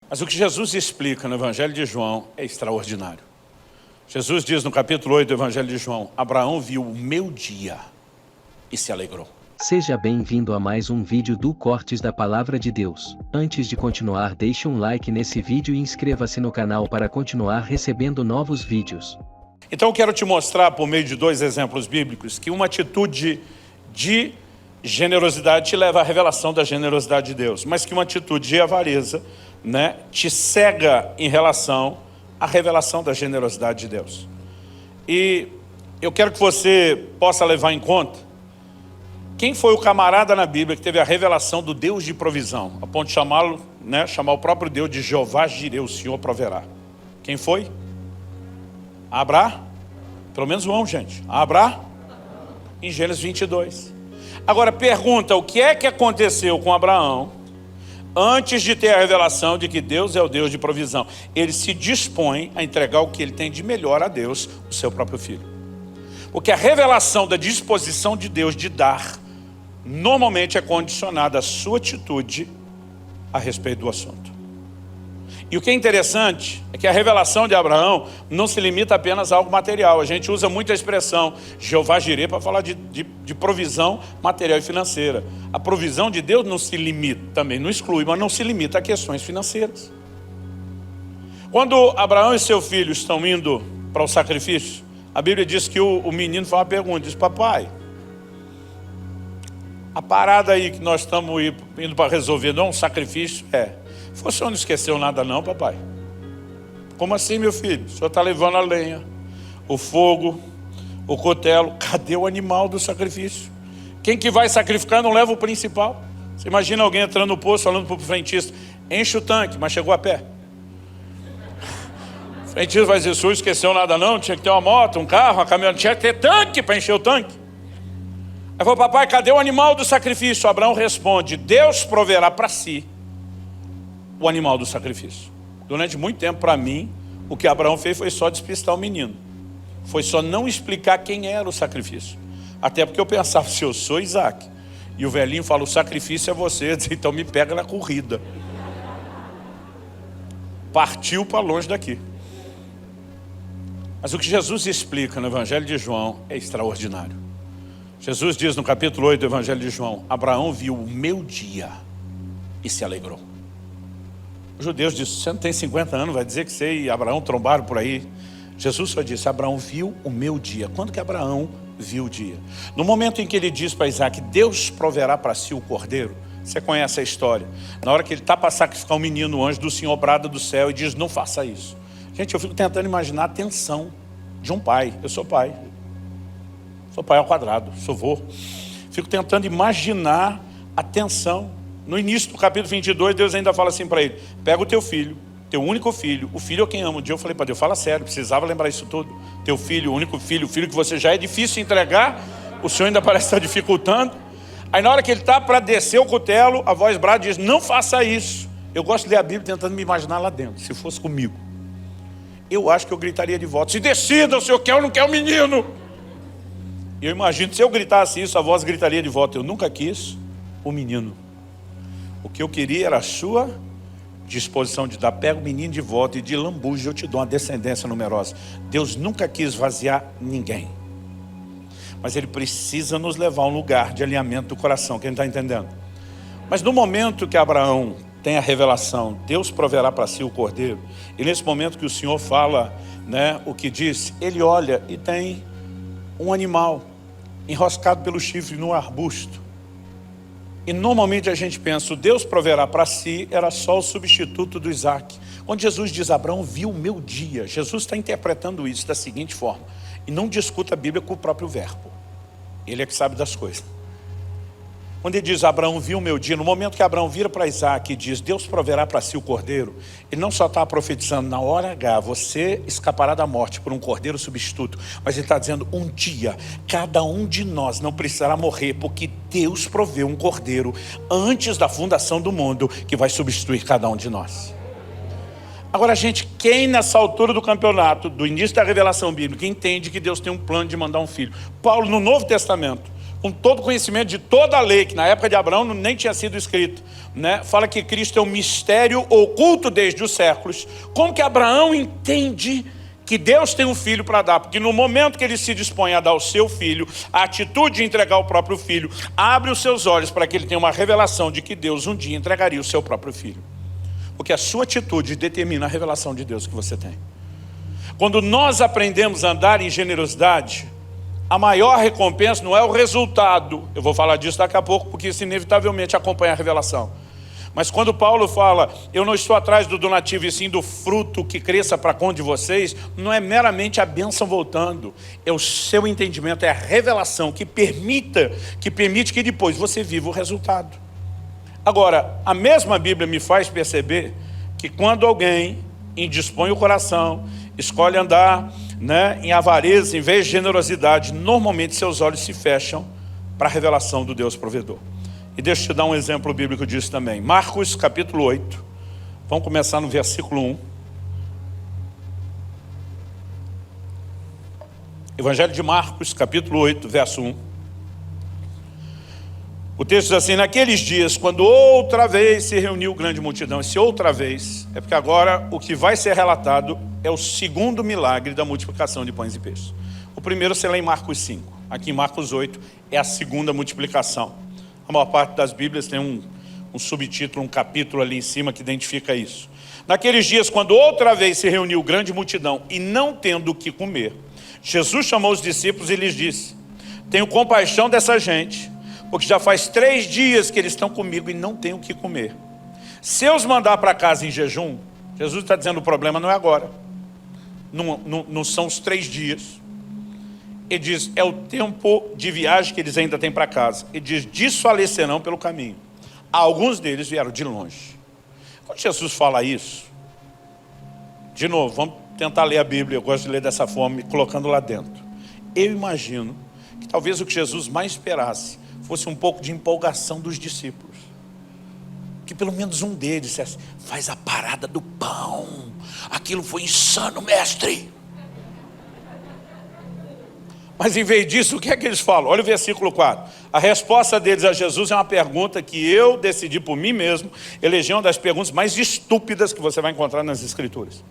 Mas o que Jesus explica no Evangelho de João é extraordinário. Jesus diz no capítulo 8 do Evangelho de João: Abraão viu o meu dia e se alegrou. Seja bem-vindo a mais um vídeo do Cortes da Palavra de Deus. Antes de continuar, deixe um like nesse vídeo e inscreva-se no canal para continuar recebendo novos vídeos. Então eu quero te mostrar, por meio de dois exemplos bíblicos, que uma atitude de generosidade te leva à revelação da generosidade de Deus, mas que uma atitude de avareza, te cega em relação à revelação da generosidade de Deus. E eu quero que você possa levar em conta quem foi o camarada na Bíblia que teve a revelação do Deus de provisão, a ponto de chamá-lo, chamar o próprio Deus de Jeová Jireh, o Senhor proverá. Quem foi? Abraão. Pelo menos um, gente. Abraão, em Gênesis 22. Agora pergunta, o que é que aconteceu com Abraão antes de ter a revelação de que Deus é o Deus de provisão? Ele se dispõe a entregar o que ele tem de melhor a Deus, o seu próprio filho. Porque a revelação da disposição de Deus de dar, normalmente é condicionada à sua atitude a respeito do assunto. E o que é interessante é que a revelação de Abraão não se limita apenas a algo material. A gente usa muito a expressão Jeová Jireh para falar de provisão material e financeira. A provisão de Deus não se limita, também não exclui, mas não se limita a questões financeiras. Quando Abraão e seu filho estão indo para o sacrifício, a Bíblia diz que o menino faz uma pergunta, diz: papai, a parada aí que nós estamos indo para resolver não é um sacrifício? O senhor não esqueceu nada não, papai? Como assim, meu filho? O senhor está levando a lenha, o fogo, o cutelo. Cadê o animal do sacrifício? Quem que vai sacrificar não leva o principal. Você imagina alguém entrando no poço falando para o frentista: enche o tanque, mas chegou a pé. O frentista vai dizer: o senhor esqueceu nada não? Tinha que ter uma moto, um carro, uma caminhonete, tinha que ter tanque para encher o tanque. Aí falou: papai, cadê o animal do sacrifício? Abraão responde: Deus proverá para si o animal do sacrifício. Durante muito tempo, para mim, o que Abraão fez foi só despistar o menino. Foi só não explicar quem era o sacrifício. Até porque eu pensava: se eu sou Isaac, e o velhinho fala: o sacrifício é você, então me pega na corrida. Partiu para longe daqui. Mas o que Jesus explica no Evangelho de João é extraordinário. Jesus diz no capítulo 8 do Evangelho de João: Abraão viu o meu dia e se alegrou. Os judeus dizem: você não tem 50 anos, vai dizer que você e Abraão trombaram por aí. Jesus só disse: Abraão viu o meu dia. Quando que Abraão viu o dia? No momento em que ele diz para Isaac: Deus proverá para si o cordeiro. Você conhece a história. Na hora que ele está para sacrificar um menino, o anjo do Senhor brada do céu e diz: não faça isso. Gente, eu fico tentando imaginar a tensão de um pai. Eu sou pai. Sou pai ao quadrado, sou vô. Fico tentando imaginar a tensão. No início do capítulo 22, Deus ainda fala assim para ele: pega o teu filho, teu único filho, o filho é quem ama. Um dia eu falei para Deus: fala sério, precisava lembrar isso tudo. Teu filho, o único filho, o filho que você já é difícil entregar, o Senhor ainda parece estar dificultando. Aí na hora que ele está para descer o cutelo, a voz brada diz: não faça isso. Eu gosto de ler a Bíblia tentando me imaginar lá dentro, se fosse comigo. Eu acho que eu gritaria de volta: se decida, o senhor quer ou não quer o menino. Eu imagino, se eu gritasse isso, a voz gritaria de volta: eu nunca quis o menino. O que eu queria era a sua disposição de dar. Pega o menino de volta e de lambuja eu te dou uma descendência numerosa. Deus nunca quis esvaziar ninguém. Mas Ele precisa nos levar a um lugar de alinhamento do coração. Quem está entendendo? Mas no momento que Abraão tem a revelação, Deus proverá para si o cordeiro. E nesse momento que o Senhor fala, o que diz, ele olha e tem um animal enroscado pelo chifre no arbusto. E normalmente a gente pensa: o Deus proverá para si era só o substituto do Isaac. Quando Jesus diz: Abraão viu o meu dia, Jesus está interpretando isso da seguinte forma: e não discuta a Bíblia com o próprio verbo, ele é que sabe das coisas. Quando ele diz: Abraão viu o meu dia, no momento que Abraão vira para Isaac e diz: Deus proverá para si o cordeiro, ele não só está profetizando na hora H, você escapará da morte por um cordeiro substituto, mas ele está dizendo: um dia, cada um de nós não precisará morrer, porque Deus proveu um cordeiro antes da fundação do mundo, que vai substituir cada um de nós. Agora, gente, quem nessa altura do campeonato, do início da revelação bíblica, entende que Deus tem um plano de mandar um filho? Paulo, no Novo Testamento, com todo conhecimento de toda a lei, que na época de Abraão nem tinha sido escrito, né? Fala que Cristo é um mistério oculto desde os séculos. Como que Abraão entende que Deus tem um filho para dar? Porque no momento que ele se dispõe a dar o seu filho, a atitude de entregar o próprio filho, abre os seus olhos para que ele tenha uma revelação de que Deus um dia entregaria o seu próprio filho. Porque a sua atitude determina a revelação de Deus que você tem. Quando nós aprendemos a andar em generosidade, a maior recompensa não é o resultado. Eu vou falar disso daqui a pouco, porque isso inevitavelmente acompanha a revelação. Mas quando Paulo fala, eu não estou atrás do donativo e sim do fruto que cresça para com de vocês, não é meramente a bênção voltando, é o seu entendimento, é a revelação que permite que depois você viva o resultado. Agora, a mesma Bíblia me faz perceber que quando alguém indispõe o coração, escolhe andar, né, em avareza em vez de generosidade, normalmente seus olhos se fecham para a revelação do Deus provedor. E deixa eu te dar um exemplo bíblico disso também. Marcos capítulo 8, vamos começar no versículo 1. Evangelho de Marcos capítulo 8, verso 1. O texto diz assim: naqueles dias, quando outra vez se reuniu grande multidão. Esse outra vez é porque agora o que vai ser relatado é o segundo milagre da multiplicação de pães e peixes. O primeiro você lê em Marcos 5. Aqui em Marcos 8 é a segunda multiplicação. A maior parte das Bíblias tem um subtítulo, um capítulo ali em cima que identifica isso. Naqueles dias, quando outra vez se reuniu grande multidão e não tendo o que comer, Jesus chamou os discípulos e lhes disse: tenho compaixão dessa gente, porque já faz 3 dias que eles estão comigo e não têm o que comer. Se eu os mandar para casa em jejum, Jesus está dizendo, o problema não é agora. Não são os 3 dias. Ele diz, é o tempo de viagem que eles ainda têm para casa. Ele diz, desfalecerão pelo caminho. Alguns deles vieram de longe. Quando Jesus fala isso, de novo, vamos tentar ler a Bíblia. Eu gosto de ler dessa forma, colocando lá dentro. Eu imagino que talvez o que Jesus mais esperasse fosse um pouco de empolgação dos discípulos. Que pelo menos um deles dissesse, faz a parada do pão. Aquilo foi insano, mestre. Mas em vez disso, o que é que eles falam? Olha o versículo 4. A resposta deles a Jesus é uma pergunta que eu decidi por mim mesmo, eleger uma das perguntas mais estúpidas que você vai encontrar nas Escrituras.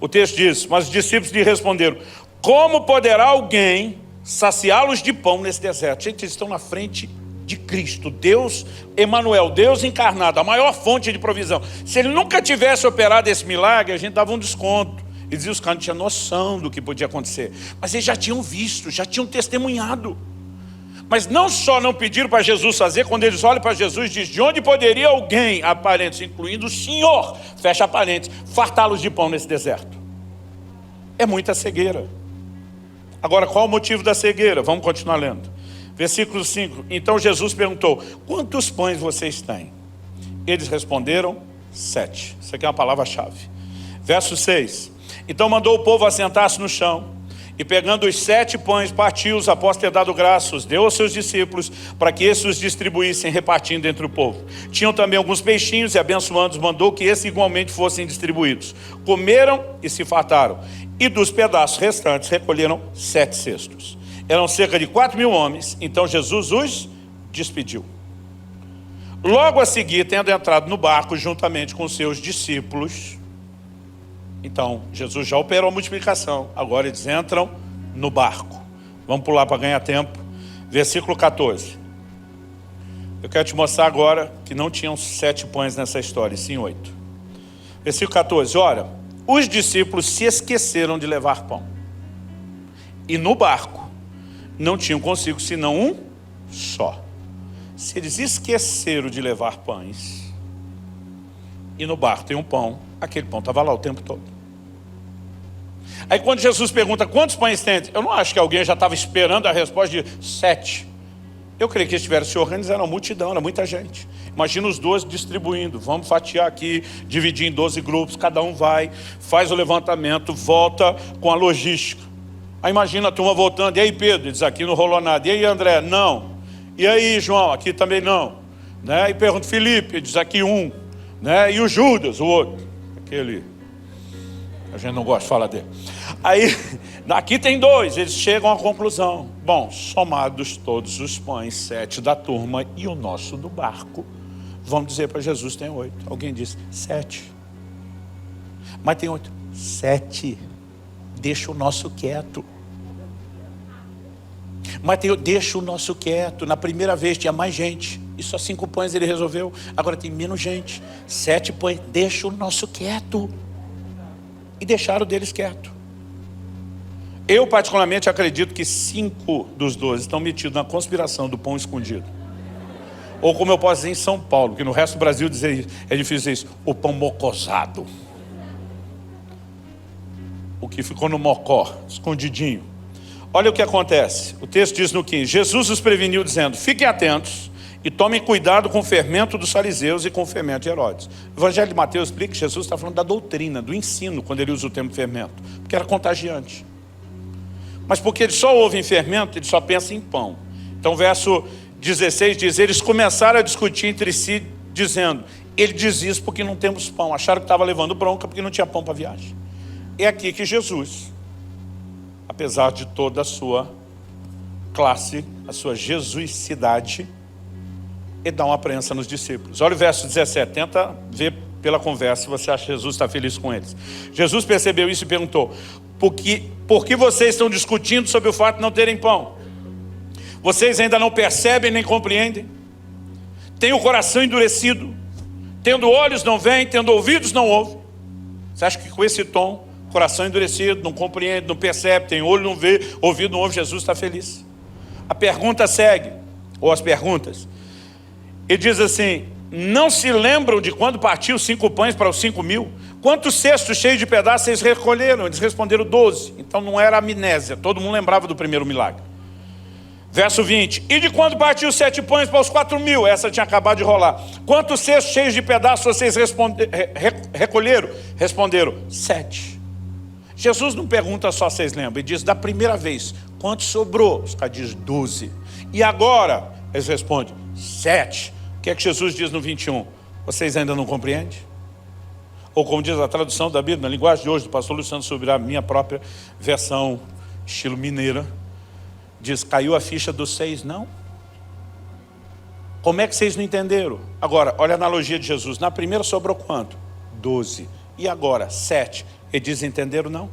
O texto diz, mas os discípulos lhe responderam, como poderá alguém saciá-los de pão nesse deserto? Gente, eles estão na frente de Cristo, Deus Emanuel, Deus encarnado, a maior fonte de provisão. Se ele nunca tivesse operado esse milagre, a gente dava um desconto. E dizia, os caras não tinham noção do que podia acontecer. Mas eles já tinham visto, já tinham testemunhado. Mas não só não pediram para Jesus fazer, quando eles olham para Jesus e dizem, de onde poderia alguém, aparentes, incluindo o Senhor, fecha parênteses, fartá-los de pão nesse deserto? É muita cegueira. Agora, qual o motivo da cegueira? Vamos continuar lendo. Versículo 5. Então Jesus perguntou, quantos pães vocês têm? Eles responderam, 7. Isso aqui é uma palavra-chave. Verso 6. Então mandou o povo assentar-se no chão, e pegando os 7 pães, partiu-os após ter dado graças, deu aos seus discípulos, para que esses os distribuíssem, repartindo entre o povo. Tinham também alguns peixinhos, e abençoando-os, mandou que esses igualmente fossem distribuídos. Comeram e se fartaram, e dos pedaços restantes recolheram 7 cestos. Eram cerca de 4.000 homens, então Jesus os despediu. Logo a seguir, tendo entrado no barco, juntamente com seus discípulos, então, Jesus já operou a multiplicação. Agora eles entram no barco. Vamos pular para ganhar tempo. Versículo 14. Eu quero te mostrar agora que não tinham 7 pães nessa história, sim 8. Versículo 14. Ora, os discípulos se esqueceram de levar pão. E no barco não tinham consigo senão um só. Se eles esqueceram de levar pães, e no barco tem um pão, aquele pão estava lá o tempo todo. Aí quando Jesus pergunta quantos pães tem, eu não acho que alguém já estava esperando a resposta de 7. Eu creio que eles tiveram se organizando, a multidão, era muita gente. Imagina os 12 distribuindo, vamos fatiar aqui, dividir em 12 grupos, cada um vai, faz o levantamento, volta com a logística. Aí imagina a turma voltando, e aí Pedro, diz aqui não rolou nada, e aí André, não. E aí João, aqui também não. Né? E pergunta Felipe, diz aqui um. Né? E o Judas, o outro, aquele, a gente não gosta de falar dele. Aí, aqui tem 2, eles chegam à conclusão. Bom, somados todos os pães, 7 da turma e o nosso do barco, vamos dizer para Jesus, tem 8. Alguém disse, 7. Mas tem 8. 7. Deixa o nosso quieto. Mas deixa o nosso quieto. Na primeira vez tinha mais gente. E só 5 pães ele resolveu. Agora tem menos gente. 7 pães. Deixa o nosso quieto. E deixaram deles quieto. Eu particularmente acredito que 5 dos 12 estão metidos na conspiração do pão escondido. Ou como eu posso dizer em São Paulo, que no resto do Brasil dizer isso, é difícil dizer isso, o pão mocosado. O que ficou no mocó, escondidinho. Olha o que acontece. O texto diz no 15, Jesus os preveniu dizendo, fiquem atentos e tomem cuidado com o fermento dos fariseus e com o fermento de Herodes. O Evangelho de Mateus explica que Jesus está falando da doutrina, do ensino, quando ele usa o termo fermento, porque era contagiante. Mas porque eles só ouvem fermento, eles só pensam em pão. Então verso 16 diz, eles começaram a discutir entre si, dizendo, ele diz isso porque não temos pão. Acharam que estava levando bronca porque não tinha pão para a viagem. É aqui que Jesus, apesar de toda a sua classe, a sua jesuicidade, ele dá uma prensa nos discípulos. Olha o verso 17, tenta ver pela conversa se você acha que Jesus está feliz com eles. Jesus percebeu isso e perguntou, por que vocês estão discutindo sobre o fato de não terem pão? Vocês ainda não percebem nem compreendem? Têm o coração endurecido, tendo olhos não veem, tendo ouvidos não ouvem. Você acha que com esse tom, coração endurecido, não compreende, não percebe, tem olho não vê, ouvido não ouve, Jesus está feliz? A pergunta segue, ou as perguntas. Ele diz assim, não se lembram de quando partiu 5 pães para os 5.000? Quantos cestos cheios de pedaços vocês recolheram? Eles responderam 12. Então não era amnésia, todo mundo lembrava do primeiro milagre. Verso 20, e de quando partiu 7 pães para os 4.000? Essa tinha acabado de rolar. Quantos cestos cheios de pedaços vocês recolheram? Responderam 7. Jesus não pergunta só vocês lembram, ele diz da primeira vez, quanto sobrou? Os caras dizem 12. E agora? Eles respondem 7. O que é que Jesus diz no 21? Vocês ainda não compreendem? Ou como diz a tradução da Bíblia, na linguagem de hoje do pastor Luciano Subirá, minha própria versão estilo mineira, diz, caiu a ficha dos 6, não? Como é que vocês não entenderam? Agora, olha a analogia de Jesus, na primeira sobrou quanto? 12. E agora, 7. Ele diz, entenderam não?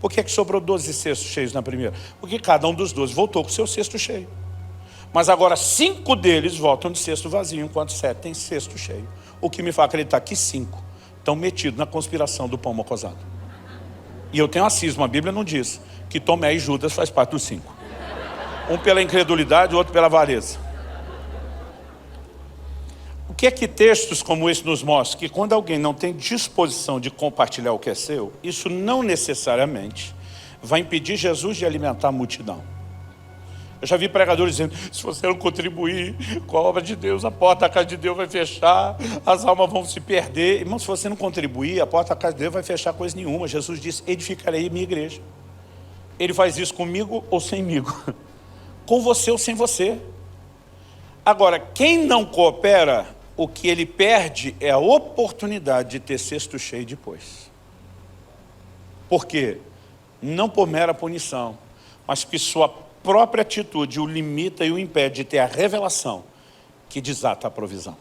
Por que sobrou 12 cestos cheios na primeira? Porque cada um dos 12 voltou com o seu cesto cheio. Mas agora 5 deles voltam de cesto vazio, enquanto 7 tem cesto cheio. O que me faz acreditar que 5 estão metidos na conspiração do pão mocosado. E eu tenho a cisma, a Bíblia não diz que Tomé e Judas faz parte dos 5. Um pela incredulidade, o outro pela avareza. O que é que textos como esse nos mostram? Que quando alguém não tem disposição de compartilhar o que é seu, isso não necessariamente vai impedir Jesus de alimentar a multidão. Eu já vi pregadores dizendo, se você não contribuir com a obra de Deus, a porta da casa de Deus vai fechar, as almas vão se perder. Irmão, se você não contribuir, a porta da casa de Deus vai fechar coisa nenhuma. Jesus disse, edificarei minha igreja. Ele faz isso comigo ou semigo? Com você ou sem você. Agora, quem não coopera, o que ele perde é a oportunidade de ter cesto cheio depois. Por quê? Não por mera punição, mas que sua própria atitude o limita e o impede de ter a revelação que desata a provisão.